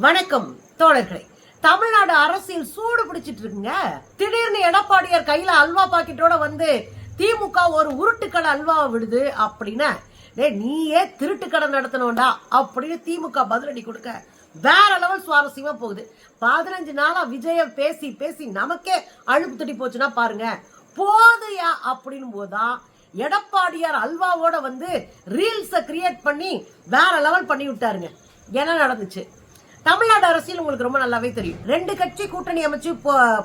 வணக்கம் தோழர்களே. தமிழ்நாடு அரசியல் சூடு பிடிச்சிட்டு இருக்குங்க. திடீர்னு எடப்பாடியார் கையில அல்வா பாக்கெட்டோட வந்து திமுக ஒரு உருட்டுக்கடை அல்வாவை விடுது அப்படின்னா நீயே திருட்டுக்கடை நடத்தணும்டா அப்படின்னு திமுக பதிலடி கொடுக்க வேற லெவல் சுவாரஸ்யமா போகுது. 15 நாளா விஜய பேசி பேசி நமக்கே அழுப்பு தட்டி போச்சுன்னா பாருங்க. போதையா அப்படின்னு போதுதான் எடப்பாடியார் அல்வாவோட வந்து ரீல்ஸ கிரியேட் பண்ணி வேற லெவல் பண்ணி விட்டாருங்க. என்ன நடந்துச்சு? தமிழ்நாடு அரசியல் உங்களுக்கு ரொம்ப நல்லாவே தெரியும். 2 கட்சி கூட்டணி அமைச்சு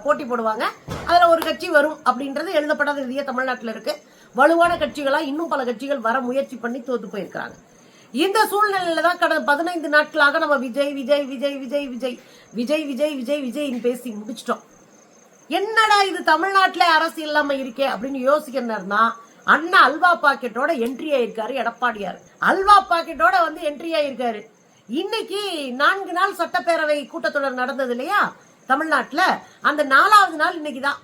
போட்டி போடுவாங்க. அதுல ஒரு கட்சி வரும் அப்படின்றது எழுதப்படாத ரீதியா தமிழ்நாட்டில் இருக்கு. வலுவான கட்சிகளா இன்னும் பல கட்சிகள் வர முயற்சி பண்ணி தோத்து போயிருக்கிறாங்க. இந்த சூழ்நிலையில தான் கடந்த 15 நாட்களாக நம்ம விஜய் விஜய் விஜய் விஜய் விஜய் விஜய் விஜய் விஜய் விஜய் பேசி முடிச்சிட்டோம். என்னடா இது தமிழ்நாட்டில அரசியல் இல்லாம இருக்கே அப்படின்னு யோசிக்கிறா அண்ணா அல்வா பாக்கெட்டோட என்ட்ரி ஆயிருக்காரு. எடப்பாடியார் அல்வா பாக்கெட்டோட வந்து என்ட்ரி ஆயிருக்காரு. இன்னைக்கு 4 நாள் சட்டப்பேரவை கூட்டத்தொடர் நடந்தது இல்லையா தமிழ்நாட்டுல. அந்த 4வது நாள் இன்னைக்குதான்.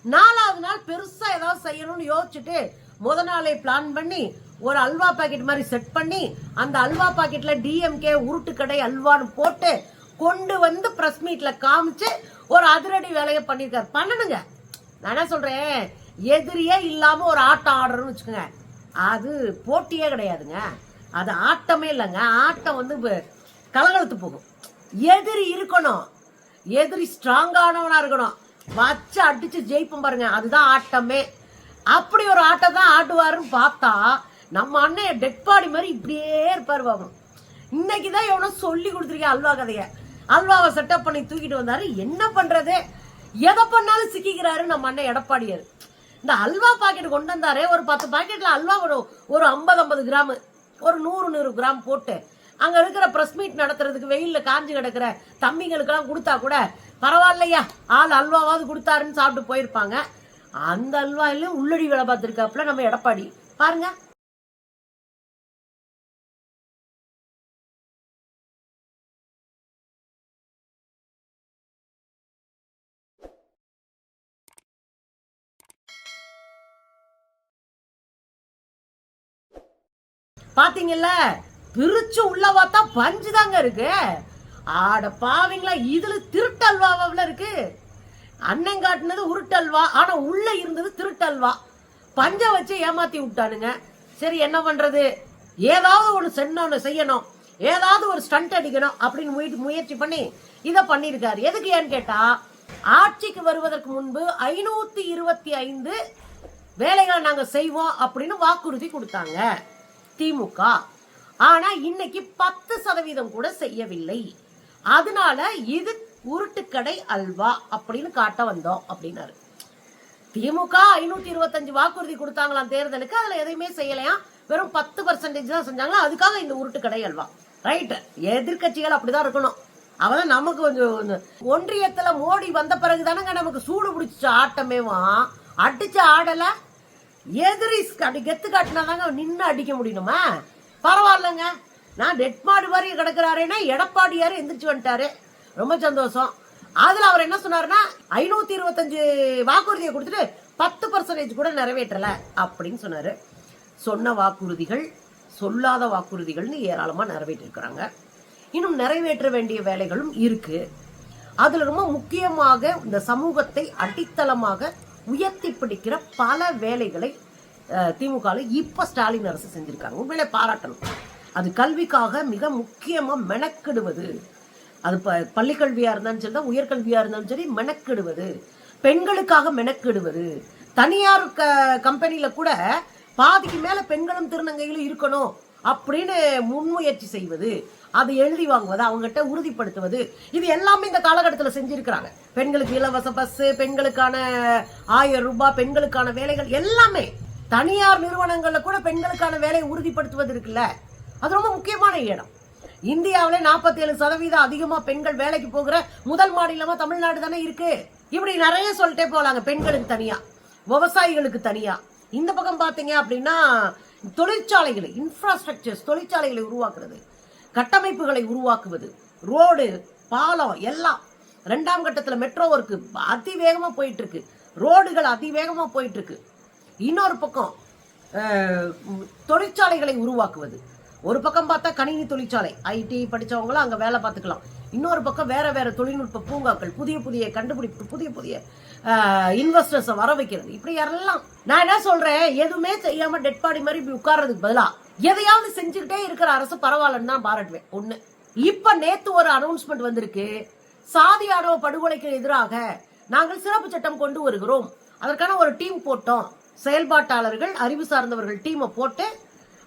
4வது நாள் பெருசா ஏதாவது செய்யணும்னு யோசிச்சுட்டு முத நாளே பிளான் பண்ணி ஒரு அல்வா பாக்கெட் மாதிரி செட் பண்ணி அந்த அல்வா பாக்கெட்ல டிஎம்கே உருட்டுக்கடை அல்வான்னு போட்டு கொண்டு வந்து பிரஸ் மீட்ல காமிச்சு ஒரு அதிரடி வேலையை பண்ணிருக்காரு. பண்ணணுங்க. நான் என்ன சொல்றேன், எதிரியே இல்லாம ஒரு ஆட்டம் ஆடுறன்னு வச்சுக்கோங்க, அது போட்டியே கிடையாதுங்க. அது ஆட்டமே இல்லைங்க. ஆட்டம் வந்து கலகலத்து போகும். எதிரி இருக்கணும், எதிரி ஸ்ட்ராங்கானவனா இருக்கணும், வச்சு அடிச்சு ஜெயிப்போம் பாருங்க, அதுதான் ஆட்டமே. அப்படி ஒரு ஆட்டம் தான் ஆடுவாருன்னு பார்த்தா நம்ம அண்ணன் டெட்பாடி மாதிரி இப்படியே இருப்பாரு பாவம். இன்னைக்குதான் எவனோ சொல்லி கொடுத்துருக்கேன் அல்வா கதைய. அல்வாவை செட்டப் பண்ணி தூக்கிட்டு வந்தாரு. என்ன பண்றது, எதை பண்ணாலும் சிக்கிறாரு நம்ம அண்ணன் எடப்பாடியார். இந்த அல்வா பாக்கெட் கொண்டு வந்தாரு. ஒரு 10 பாக்கெட்ல அல்வா ஒரு 50 கிராம் ஒரு 100 கிராம் போட்டு அங்க இருக்கிற பிரஸ் மீட் நடத்துறதுக்கு வெயில்ல காஞ்சு கிடக்குற தம்பிங்களுக்கு எல்லாம் கொடுத்தா கூட பரவாயில்லையா, ஆள் அல்வாவாவது கொடுத்தாருன்னு சாப்பிட்டு போயிருப்பாங்க. அந்த அல்வாயில உள்ளடி வேலை பார்த்திருக்காப்புல நம்ம எடப்பாடி பாருங்க. பாத்தீங்கல்ல, பிரிச்சு உள்ள பார்த்தா பஞ்சு தாங்க இருக்கு. ஆட பாவீங்களா, இதுல திருட்டல்வாவில் இருக்கு. அண்ணன் காட்டினது உருட்டல்வா, ஆனா உள்ள இருந்தது திருட்டல்வா. பஞ்ச வச்சு ஏமாத்தி விட்டானுங்க. சரி என்ன பண்றது, ஏதாவது ஒண்ணு செய்யணும், ஏதாவது ஒரு ஸ்டண்ட் அடிக்கணும் அப்படின்னு முயற்சி பண்ணி இத பண்ணிருக்காரு. எதுக்கு ஏன்னு கேட்டா, ஆட்சிக்கு வருவதற்கு முன்பு 525 வேலைகளை நாங்க செய்வோம் அப்படின்னு வாக்குறுதி கொடுத்தாங்க திமுக. ஆனா இன்னைக்கு 10% கூட செய்யவில்லை. அதனால இது உருட்டுக்கடை அல்வா அப்படின்னு காட்ட வந்தோம் அப்படின்னாரு. திமுக 525 வாக்குறுதி கொடுத்தாங்களாம் தேர்தலுக்கு, அதுல எதையுமே செய்யலையா, வெறும் 10% தான் செஞ்சாங்களா. அதுக்காக இந்த உருட்டுக்கடை அல்வா. ரைட், எதிர்கட்சிகள் அப்படிதான் இருக்கணும். அவதான் நமக்கு கொஞ்சம் ஒன்றியத்துல மோடி வந்த பிறகுதானங்க நமக்கு சூடு பிடிச்ச ஆட்டமேவா. அடிச்ச ஆடல, எதிரி கெத்து காட்டினாதாங்க நின்று அடிக்க முடியணுமா. பரவாயில்லங்க, நான் டெட்மாடு மாதிரி கிடக்குறாருன்னா எடப்பாடியாரு எந்திரிச்சு வந்துட்டாரு. ரொம்ப சந்தோஷம். அதுல அவர் என்ன சொன்னாருன்னா 525 வாக்குறுதியை கொடுத்துட்டு 10% கூட நிறைவேற்றல அப்படின்னு சொன்னாரு. சொன்ன வாக்குறுதிகள் சொல்லாத வாக்குறுதிகள்னு ஏராளமா நிறைவேற்றிருக்கிறாங்க. இன்னும் நிறைவேற்ற வேண்டிய வேலைகளும் இருக்கு. அதுல ரொம்ப முக்கியமாக இந்த சமூகத்தை அடித்தளமாக உயர்த்தி பிடிக்கிற பல வேலைகளை திமுக இப்ப ஸ்டாலின் அரசு செஞ்சிருக்காங்க. உண்மையிலே பாராட்டணும். அது கல்விக்காக மிக முக்கியமா மெனக்கெடுவது. அது பள்ளி கல்வியா இருந்தாலும் சரி, உயர்கல்வியா இருந்தாலும் சரி, மெனக்கெடுவது, பெண்களுக்காக மெனக்கெடுவது. தனியார் கம்பெனில கூட பாதிக்கு மேல பெண்களும் திருநங்கைகளும் இருக்கணும் அப்படின்னு முன்முயற்சி செய்வது, அதை எழுதி வாங்குவது, அவங்ககிட்ட உறுதிப்படுத்துவது, இது எல்லாமே இந்த காலகட்டத்தில் செஞ்சிருக்கிறாங்க. பெண்களுக்கு இலவச பஸ், பெண்களுக்கான 1000 ரூபாய், பெண்களுக்கான வேலைகள் எல்லாமே. தனியார் நிறுவனங்கள்ல கூட பெண்களுக்கான வேலையை உறுதிப்படுத்துவது இருக்குல்ல, அது ரொம்ப முக்கியமான இடம். இந்தியாவிலே 47% அதிகமா பெண்கள் வேலைக்கு போகிற முதல் மாநிலமா தமிழ்நாடு தானே இருக்கு. இப்படி நிறைய சொல்லிட்டே போலாங்க. பெண்களுக்கு தனியா, விவசாயிகளுக்கு தனியா. இந்த பக்கம் பாத்தீங்க அப்படின்னா தொழிற்சாலைகளை, இன்ஃப்ராஸ்ட்ரக்சர்ஸ், தொழிற்சாலைகளை உருவாக்குறது, கட்டமைப்புகளை உருவாக்குவது, ரோடு பாலம் எல்லாம். 2ஆம் கட்டத்துல மெட்ரோ ஒர்க் அதிவேகமா போயிட்டு இருக்கு, ரோடுகள் அதிவேகமா போயிட்டு இருக்கு. இன்னொரு பக்கம் தொழிற்சாலைகளை உருவாக்குவது, ஒரு பக்கம் பார்த்தா கணினி தொழிற்சாலை, ஐடி படிச்சவங்களும் அங்க வேலை பார்த்துக்கலாம். இன்னொரு பக்கம் வேற வேற தொழில்நுட்ப பூங்காக்கள், புதிய புதிய கண்டுபிடிப்பு, புதிய புதிய இன்வெஸ்டர்ஸ் வர வைக்கிறது. இப்படி யாரெல்லாம் நான் என்ன சொல்றேன், எதுவுமே செய்யாம டெட் பாடி மாதிரி இப்படி உட்கார்றதுக்கு பதிலா எதையாவது செஞ்சுக்கிட்டே இருக்கிற அரசு பரவாயில்லன்னு தான் பாராட்டுவேன். ஒண்ணு, இப்ப நேத்து ஒரு அனௌன்ஸ்மெண்ட் வந்திருக்கு, சாதி ஆணவ படுகொலைக்கு எதிராக நாங்கள் சிறப்பு சட்டம் கொண்டு வருகிறோம். அதற்கான ஒரு டீம் போட்டோம், செயல்பாட்டாளர்கள் அறிவு சார்ந்தவர்கள் டீமை போட்டு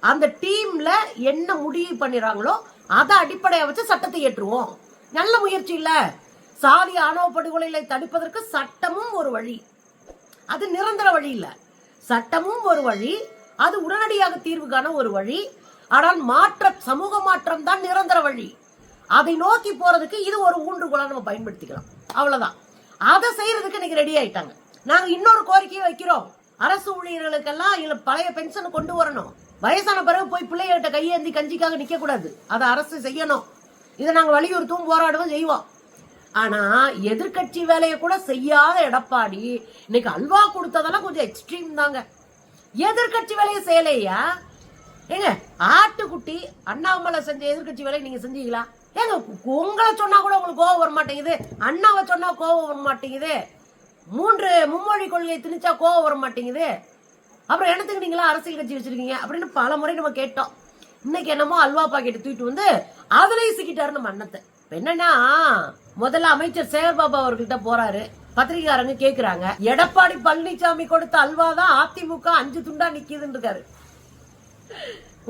அந்த டீம்ல என்ன முடிவு பண்ணிடுறாங்களோ அதை அடிப்படையா வச்சு சட்டத்தை ஏற்றுவோம். நல்ல முயற்சி இல்ல? சாதி ஆணவ படுகொலைகளை தடுப்பதற்கு சட்டமும் ஒரு வழி, அது நிரந்தர வழி இல்ல. சட்டமும் ஒரு வழி, அது உடனடியாக தீர்வு காண ஒரு வழி. ஆனால் சமூக மாற்றம் தான் நிரந்தர வழி. அதை நோக்கி போறதுக்கு இது ஒரு ஊன்றுகோலா நம்ம பயன்படுத்திக்கலாம், அவ்வளவுதான். அதை செய்யறதுக்கு இன்னைக்கு ரெடி ஆயிட்டாங்க. நாங்க இன்னொரு கோரிக்கையை வைக்கிறோம், அரசு ஊழியர்களுக்கெல்லாம் பழைய பென்ஷன் கொண்டு வரணும். வயசான பிறகு போய் பிள்ளைகிட்ட கையேந்தி கஞ்சிக்காக நிக்க கூடாது, அதை அரசு செய்யணும். இதை நாங்க வலியுறுத்தும், போராடுவோம், செய்வோம். ஆனா எதிர்கட்சி வேலையை கூட செய்யாத எடப்பாடி இன்னைக்கு அல்வா கொடுத்ததெல்லாம் கொஞ்சம் எக்ஸ்ட்ரீம் தாங்க. எதிர்கட்சி வேலையை செய்யலையா? ஏங்க, ஆட்டுக்குட்டி அண்ணாமலை செஞ்ச எதிர்கட்சி வேலையை நீங்க செஞ்சீங்களா? ஏங்க, உங்களை சொன்னா கூட உங்களுக்கு கோவம் வர மாட்டேங்குது, அண்ணாவை சொன்னா கோவம் வர மாட்டேங்குது, 3 மும்மொழி கொள்கையை திணிச்சா கோவம் வர மாட்டேங்குது, அப்புறம் என்னத்துக்கு நீங்களா அரசியல் கட்சி வச்சிருக்கீங்க அப்படின்னு பல முறை நம்ம கேட்டோம். இன்னைக்கு என்னமோ அல்வா பாக்கெட் தூக்கிட்டு வந்து அதுலயும் சிக்கிட்டாரு நம்ம அண்ணத்தை. என்னன்னா, முதல்ல அமைச்சர் சேகர்பாபு அவர்கிட்ட போறாரு, பத்திரிகையாரங்க கேக்குறாங்க, எடப்பாடி பழனிசாமி கொடுத்த அல்வா தான் அதிமுக 5 துண்டா நிக்குதுன்னு இருக்காரு.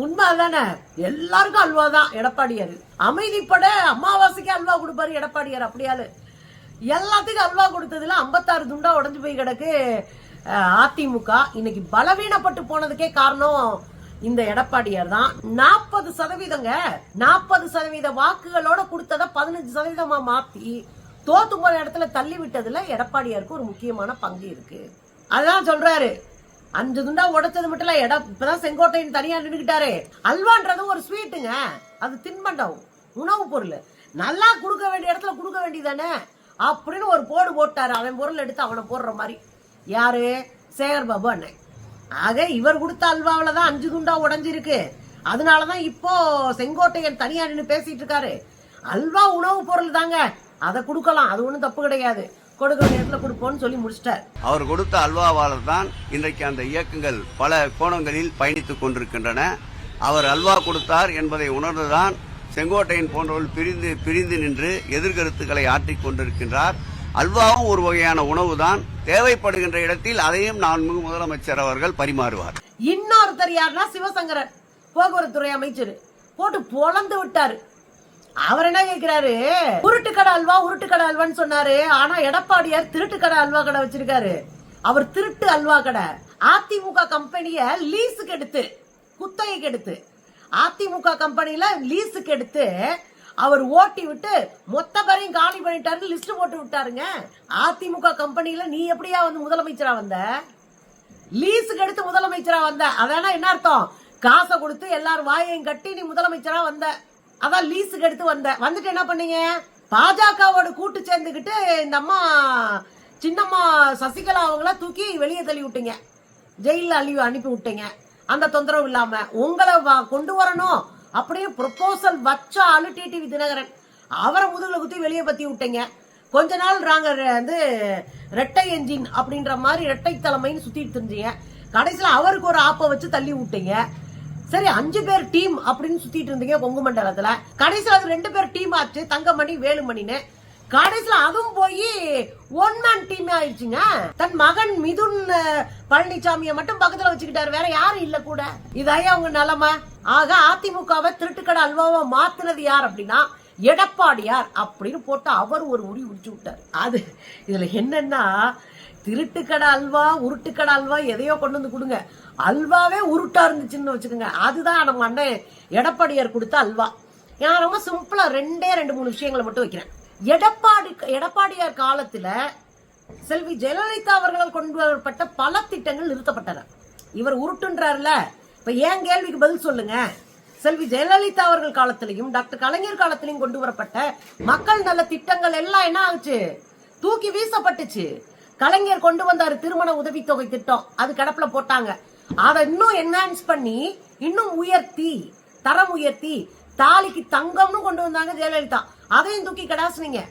உண்மை தானே? எல்லாருக்கும் அல்வா தான் எடப்பாடியாரு. அமைதிப்பட அமாவாசைக்கு அல்வா கொடுப்பாரு எடப்பாடியார். அப்படியாரு எல்லாத்துக்கும் அல்வா கொடுத்ததுல 56 துண்டா உடஞ்சு போய் கிடக்கு அதிமுக. இன்னைக்கு பலவீனப்பட்டு போனதுக்கே காரணம் இந்த எடப்பாடியார் தான். 40%ங்க, 40% வாக்குகளோட கொடுத்தத 15% மாத்தி தோத்து போன இடத்துல தள்ளி விட்டதுல எடப்பாடியாருக்கு ஒரு முக்கியமான பங்கு இருக்கு. அதான் சொல்றாரு, 5 துண்டா உடைச்சது மட்டும் இல்ல, இப்பதான் செங்கோட்டையின் தனியா நின்றுகிட்டாரு. அல்வான்றது ஒரு ஸ்வீட்டுங்க, அது தின்பண்டம், உணவு பொருள். நல்லா கொடுக்க வேண்டிய இடத்துல கொடுக்க வேண்டியதானே அப்படின்னு ஒரு போடு போட்டாரு. அவன் பொருள் எடுத்து அவனை போடுற மாதிரி. யாரு? சேகர்பாபு அண்ணன். ஆக இவர் கொடுத்த அல்வாவில தான் 5 துண்டா உடைஞ்சிருக்கு. அதனாலதான் இப்போ செங்கோட்டையன் தனியா நின்று பேசிட்டு இருக்காரு. அல்வா உணவு பொருள் தாங்க, அதை கொடுக்கலாம், அது ஒண்ணும் தப்பு கிடையாது, கொடுக்க நேரத்துல கொடுப்போம்னு சொல்லி முடிச்சிட்டார். அவர் கொடுத்த அல்வாவால் தான் இன்றைக்கு அந்த இயக்கங்கள் பல கோணங்களில் பயணித்துக் கொண்டிருக்கின்றன. அவர் அல்வா கொடுத்தார் என்பதை உணர்ந்துதான் செங்கோட்டையன் போன்றவர்கள் பிரிந்து நின்று எதிர்கருத்துக்களை ஆற்றிக் கொண்டிருக்கின்றார். அல்வாவும் ஒரு வகையான உணவு தான், தேவைப்படுகின்ற இடத்தில் அதையும் முதலமைச்சர் அவர்கள் பரிமாறுவார். இன்னொருத்தர் யாருன்னா சிவசங்கரன், போக்குவரத்துறை அமைச்சர், போட்டு பொளந்து விட்டாரு. அவர் என்ன கேட்கிறாரு, உருட்டுக்கடை அல்வான்னு சொன்னாரு. ஆனா எடப்பாடியார் திருட்டுக்கடை அல்வா கடை வச்சிருக்காரு. அவர் திருட்டு அல்வா கடை. அதிமுக கம்பெனிய லீஸுக்கு எடுத்து, குத்தகைக்கு எடுத்து, அதிமுக கம்பெனியில லீஸுக்கு எடுத்து அவர் ஓட்டி விட்டு மொத்த பேரையும் காலி பண்ணிட்டாரு, லிஸ்ட் போட்டு விட்டாருங்க. அதிமுக கம்பெனியில நீ எப்படியா வந்து முதலமைச்சரா வந்த? லீஸுக்கு எடுத்து முதலமைச்சரா வந்த, அதான என்ன அர்த்தம்? காசை கொடுத்து எல்லாரும் வாயையும் கட்டி நீ முதலமைச்சரா வந்த, அதான் லீஸுக்கு எடுத்து வந்துட்டு என்ன பண்ணீங்க? பாஜகவோட கூட்டு சேர்ந்துகிட்டு இந்த அம்மா சின்னம்மா சசிகலா அவங்கள தூக்கி வெளியே தள்ளி விட்டீங்க, ஜெயில அனுப்பி விட்டீங்க. அந்த தொந்தரவு இல்லாம உங்களை கொண்டு வரணும் அப்படியே ப்ரொபோசல் வச்ச ஆளு டிடிவி தினகரன், அவரை முதுகுல குத்தி வெளியே பத்தி விட்டீங்க. கொஞ்ச நாள் நாங்க வந்து ரெட்டை என்ஜின் அப்படின்ற மாதிரி ரெட்டை தலைமைன்னு சுத்திட்டு இருந்தீங்க. கடைசியில அவருக்கு ஒரு ஆப்ப வச்சு தள்ளி விட்டீங்க. சரி, 5 பேர் டீம் அப்படின்னு சுத்திட்டு இருந்தீங்க கொங்கு மண்டலத்துல. கடைசியில அது 2 பேர் டீம் ஆச்சு, தங்கமணி வேலுமணின்னு. கடைசியில அதுவும் போய் 1 மேன் டீம் ஆயிடுச்சுங்க. தன் மகன் மிதுன் பழனிசாமியை மட்டும் பக்கத்துல வச்சுக்கிட்டாரு, வேற யாரும் இல்ல கூட. இதாயா உங்க நிலைமை? ஆக அதிமுகவை திருட்டுக்கடை அல்வாவா மாத்துனது யார் அப்படின்னா எடப்பாடியார் அப்படின்னு போட்டு அவர் ஒரு உரி உடிச்சு விட்டார். அது இதுல என்னன்னா, திருட்டுக்கடை அல்வா உருட்டுக்கடை அல்வா எதையோ கொண்டு வந்து கொடுங்க, அல்வாவே உருட்டா இருந்துச்சுன்னு வச்சுக்கோங்க. அதுதான் நம்ம அண்ணன் எடப்பாடியார் கொடுத்த அல்வா. நான் ரொம்ப சிம்பிளா 2 விஷயங்களை மட்டும் வைக்கிறேன். எடப்பாடியார் காலத்துல செல்வி ஜெயலலிதா அவர்களால் கொண்டு வரப்பட்ட பல திட்டங்கள் நிறுத்தப்பட்டன. இவர் உருட்டுன்றாருல, இப்ப ஏன் கேள்விக்கு பதில் சொல்லுங்க. செல்வி ஜெயலலிதா அவர்கள் காலத்திலையும் டாக்டர் கலைஞர் காலத்திலையும் கொண்டு வரப்பட்ட மக்கள் நல திட்டங்கள் எல்லாம் என்ன ஆச்சு? தூக்கி வீசப்பட்டுச்சு. கலைஞர் கொண்டு வந்தாரு திருமண உதவித்தொகை திட்டம், அது கடப்புல போட்டாங்க. அதை இன்னும் என்ஹான்ஸ் பண்ணி இன்னும் உயர்த்தி தரம் உயர்த்தி தாலிக்கு தங்கம்னு கொண்டு வந்தாங்க ஜெயலலிதா. அதையும் தூக்கி கடாசுனீங்க.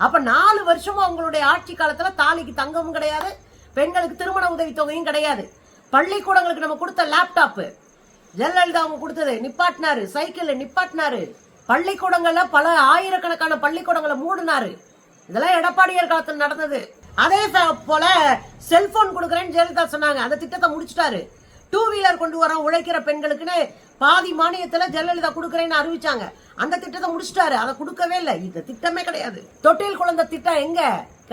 அப்ப 4 வருஷமா உங்களுடைய ஆட்சி காலத்துல தாலிக்கு தங்கமும் கிடையாது, பெண்களுக்கு திருமண உதவித்தொகையும் கிடையாது. பள்ளிக்கூடங்களுக்கு நம்ம கொடுத்த லேப்டாப் ஜெயலலிதா அவங்க கொடுத்தது நிப்பாட்டினாரு, சைக்கிள் நிப்பாட்டினாரு. பள்ளிக்கூடங்கள்ல பல ஆயிரக்கணக்கான பள்ளிக்கூடங்களை மூடினாரு. இதெல்லாம் எடப்பாடியார் காலத்துல நடந்தது. அதே போல செல்போன் கொடுக்கறேன்னு ஜெயலலிதா சொன்னாங்க, அந்த திட்டத்தை முடிச்சுட்டாரு. 2 வீலர் கொண்டு வரோம் உழைக்கிற பெண்களுக்குன்னு பாதி மானியத்துல ஜெயலலிதா கொடுக்கறேன்னு அறிவிச்சாங்க, அந்த திட்டத்தை முடிச்சுட்டாரு. அதை கொடுக்கவே இல்லை, இந்த திட்டமே கிடையாது. தொட்டில் குழந்தை திட்டம் எங்க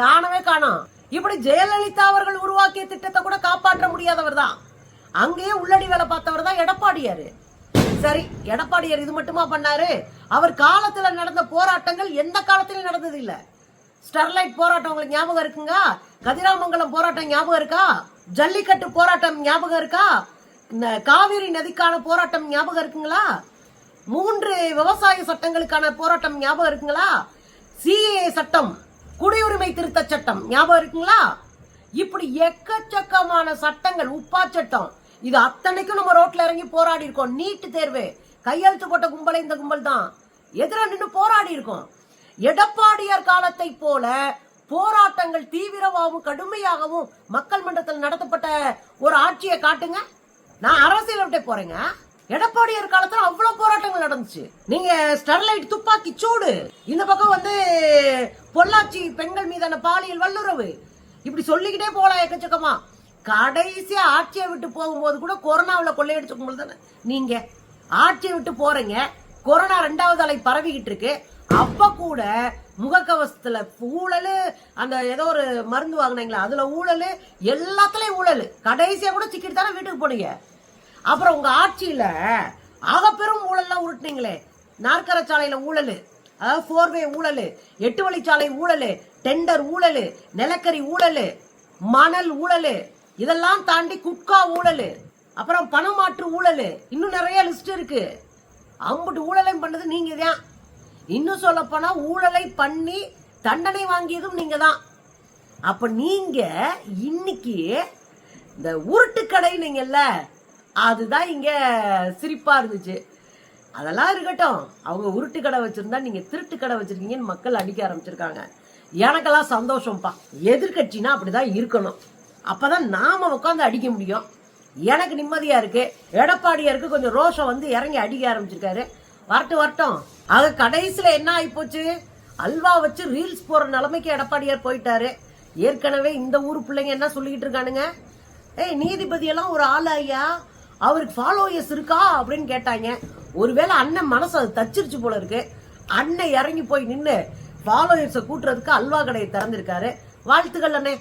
காணவே காணோம். இப்படி ஜெயலலிதா அவர்கள் உருவாக்கிய திட்டத்தை கூட காப்பாற்ற முடியாதவர் தான், அங்கேயே உள்ளடி வேலை பார்த்தவர் தான் எடப்பாடியாரு. சரி, எடப்பாடியார் இது மட்டுமா பண்ணாரு? அவர் காலத்துல நடந்த போராட்டங்கள் எந்த காலத்திலும் நடந்தது இல்ல. ஸ்டெர்லைட் போராட்டம் உங்களுக்கு ஞாபகம் இருக்குங்க? கதிராமங்கலம் போராட்டம் ஞாபகம் இருக்கா? ஜல்லிக்கட்டு போராட்டம் ஞாபகம் இருக்கா? காவிரி நதிக்கான போராட்டம் ஞாபகம் இருக்குங்களா? 3 விவசாய சட்டங்களுக்கான போராட்டம் ஞாபகம் இருக்குங்களா? சிஏ சட்டம், குடியுரிமை திருத்த சட்டம் ஞாபகம் இருக்குங்களா? இப்படி எக்கச்சக்கமான சட்டங்கள், உப்பா சட்டம், இது அத்தனைக்கும் நம்ம ரோட்ல இறங்கி போராடி இருக்கோம். நீட் தேர்வு கையெழுத்து போட்ட கும்பலை இந்த கும்பல் தான் எதிர நின்று போராடி இருக்கோம். எடப்பாடியார் காலத்தை போல போராட்டங்கள் தீவிரமாகவும் கடுமையாகவும் மக்கள் மன்றத்தில் நடத்தப்பட்ட ஒரு ஆட்சியை காட்டுங்க. நான் அரசியல் விட்டே போறேங்க. எடப்பாடியார் காலத்துல அவ்வளவு போராட்டங்கள் நடந்துச்சு. நீங்க ஸ்டெர்லைட் துப்பாக்கி சூடு, இந்த பக்கம் பொள்ளாச்சி பெண்கள் மீதான பாலியல் வல்லுறவு, இப்படி சொல்லிக்கிட்டே போலாம் எக்கச்சக்கமா. கடைசியா ஆட்சியை விட்டு போகும்போது கூட கொரோனாவில கொள்ளையடிச்சுக்கும் போது தானே நீங்க ஆட்சியை விட்டு போறீங்க. கொரோனா 2வது அலை பரவிக்கிட்டு இருக்கு. அப்ப கூட முகக்கவசத்துல ஊழல், அந்த ஏதோ ஒரு மருந்து வாங்கினீங்களா அதுல ஊழல், எல்லாத்துலயும் ஊழல். கடைசியா கூட சிக்கிட்டு தானே வீட்டுக்கு போனீங்க. அப்புறம் உங்க ஆட்சியில ஆகப்பெரும் ஊழல்லாம் உருட்டுனீங்களே. நாற்கர சாலையில ஊழல், அதாவது 4-வே ஊழல், 8 வழிச்சாலை ஊழல், டெண்டர் ஊழல், நிலக்கரி ஊழல், மணல் ஊழல், இதெல்லாம் தாண்டி குட்கா ஊழல், அப்புறம் பணமாற்று ஊழல், இன்னும் நிறைய லிஸ்ட் இருக்கு. அம்புட்டு ஊழலையும் பண்ணது நீங்க தான். இன்னும் சொல்ல போனா ஊழலை பண்ணி தண்டனை வாங்கியதும் நீங்க தான். அப்ப நீங்க இன்னைக்கு இந்த உருட்டு கடை நீங்கல்ல, அதுதான் இங்க சிரிப்பா இருந்துச்சு. அதெல்லாம் இருக்கட்டும், அவங்க உருட்டு கடை வச்சிருந்தா நீங்க திருட்டு கடை வச்சிருக்கீங்கன்னு மக்கள் அடிக்க ஆரம்பிச்சிருக்காங்க. எனக்கெல்லாம் சந்தோஷம்ப்பா. எதிர்கட்சினா அப்படிதான் இருக்கணும், அப்பதான் நாம உட்காந்து அடிக்க முடியும். எனக்கு நிம்மதியா இருக்கு. எடப்பாடியாருக்கு கொஞ்சம் ரோஷம் இறங்கி அடிக்க ஆரம்பிச்சிருக்காரு. வரட்டும். ஆக கடைசியில என்ன ஆகி போச்சு, அல்வா வச்சு ரீல்ஸ் போற நிலைமைக்கு எடப்பாடியார் போயிட்டாரு. ஏற்கனவே இந்த ஊரு பிள்ளைங்க என்ன சொல்லிக்கிட்டு இருக்கானுங்க, நீதிபதி எல்லாம் ஒரு ஆள் ஐயா, அவருக்கு ஃபாலோயர்ஸ் இருக்கா அப்படின்னு கேட்டாங்க. ஒருவேளை அண்ணன் மனசு அது தச்சிருச்சு போல இருக்கு. அண்ணன் இறங்கி போய் நின்று ஃபாலோயர்ஸை கூட்டுறதுக்கு அல்வா கடையை திறந்திருக்காரு. வாழ்த்துக்கள் அண்ணே.